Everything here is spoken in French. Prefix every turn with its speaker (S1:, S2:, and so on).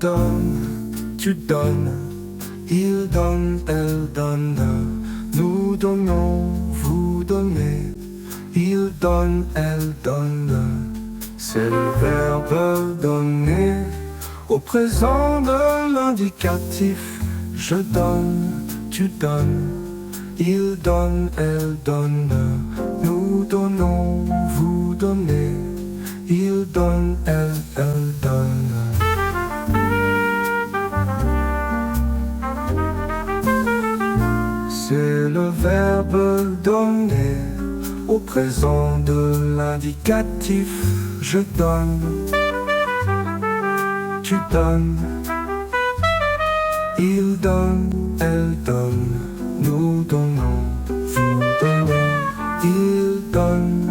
S1: donne, tu donnes, il donne, elle donne, nous donnons, vous donnez, il donne, elle donne. C'est le verbe donner au présent de l'indicatif. Je donne, tu donnes, il donne, elle donne, nous donnons, vous donnez, il donne, elle donne. C'est le verbe donner au présent de l'indicatif. Je donne, tu donnes, il donne, elle donne, nous donnons, vous donnez, il donne.